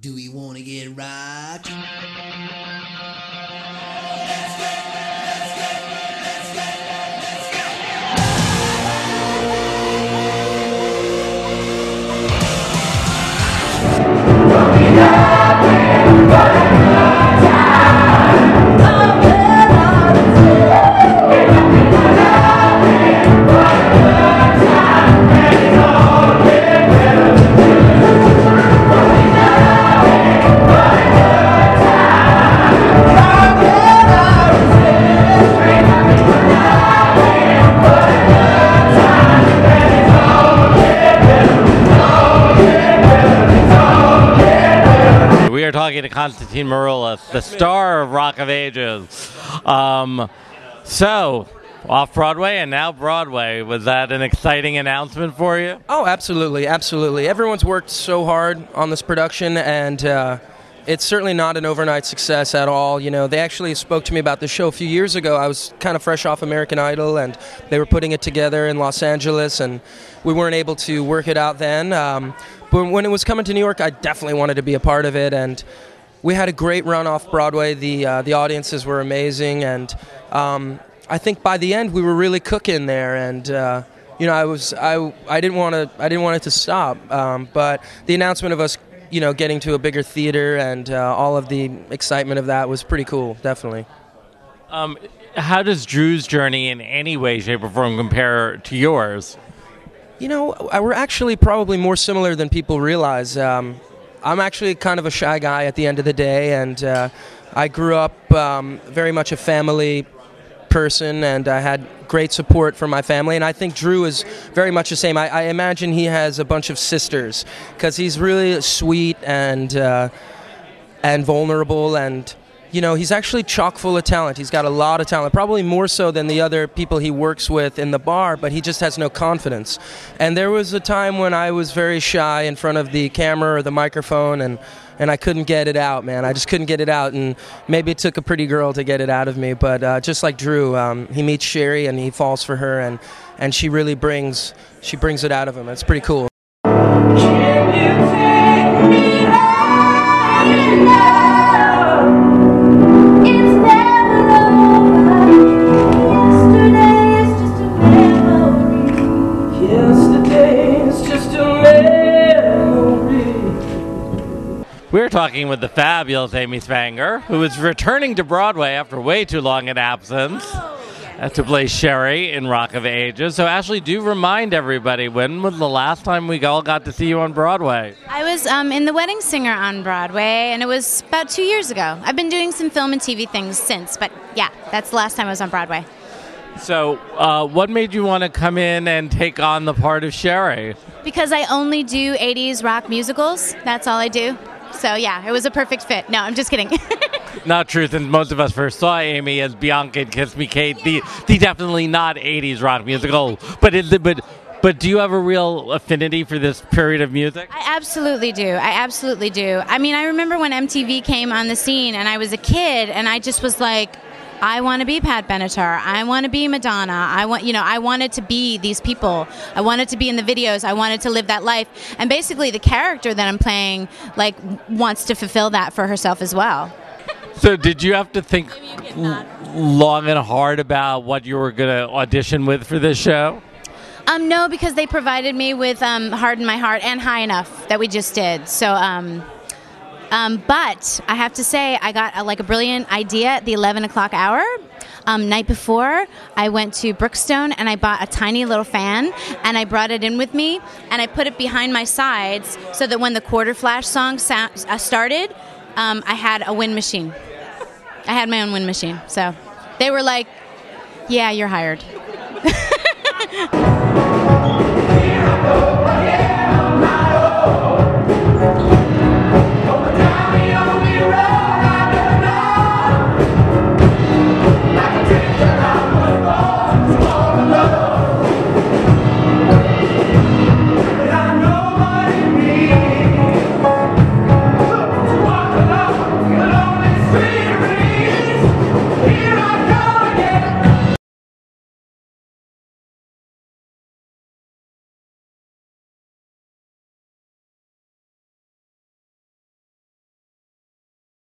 Do we want to get right? We are talking to Constantine Maroulis, the star of Rock of Ages. So, off-Broadway and now Broadway. Was that an exciting announcement for you? Oh, absolutely, absolutely. Everyone's worked so hard on this production, and it's certainly not an overnight success at all. You know, they actually spoke to me about the show a few years ago. I was kind of fresh off American Idol, and they were putting it together in Los Angeles, and we weren't able to work it out then. But when it was coming to New York, I definitely wanted to be a part of it, and we had a great run off Broadway. The audiences were amazing, and I think by the end we were really cooking there. And you know, I didn't want it to stop. But the announcement of us, you know, getting to a bigger theater and all of the excitement of that was pretty cool, definitely. How does Drew's journey in any way, shape, or form compare to yours? You know, we're actually probably more similar than people realize. I'm actually kind of a shy guy at the end of the day, and I grew up very much a family person, and I had great support from my family, and I think Drew is very much the same. I imagine he has a bunch of sisters, because he's really sweet and vulnerable, and you know, he's actually chock full of talent. He's got a lot of talent, probably more so than the other people he works with in the bar, but he just has no confidence. And there was a time when I was very shy in front of the camera or the microphone, and I couldn't get it out, man. I just couldn't get it out, and maybe it took a pretty girl to get it out of me, but just like Drew, he meets Sherry and he falls for her, and she really brings it out of him. It's pretty cool. Can you take me higher now? We're talking with the fabulous Amy Spanger, who is returning to Broadway after way too long an absence to play Sherry in Rock of Ages. So, Ashley, do remind everybody, when was the last time we all got to see you on Broadway? I was in The Wedding Singer on Broadway, and it was about 2 years ago. I've been doing some film and TV things since, but yeah, that's the last time I was on Broadway. So, what made you want to come in and take on the part of Sherry? Because I only do 80s rock musicals. That's all I do. So, yeah, it was a perfect fit. No, I'm just kidding. Not true, since most of us first saw Amy as Bianca in Kiss Me Kate, the definitely not 80s rock musical. But do you have a real affinity for this period of music? I absolutely do. I mean, I remember when MTV came on the scene, and I was a kid, and I just was like, I want to be Pat Benatar. I want to be Madonna. I wanted to be these people. I wanted to be in the videos. I wanted to live that life. And basically the character that I'm playing, like, wants to fulfill that for herself as well. So did you have to think long and hard about what you were going to audition with for this show? No, because they provided me with Harden My Heart and High Enough that we just did. So, but I have to say, I got a brilliant idea at the 11 o'clock hour. Night before, I went to Brookstone and I bought a tiny little fan, and I brought it in with me, and I put it behind my sides so that when the quarter flash song started, I had a wind machine. I had my own wind machine. So they were like, yeah, you're hired.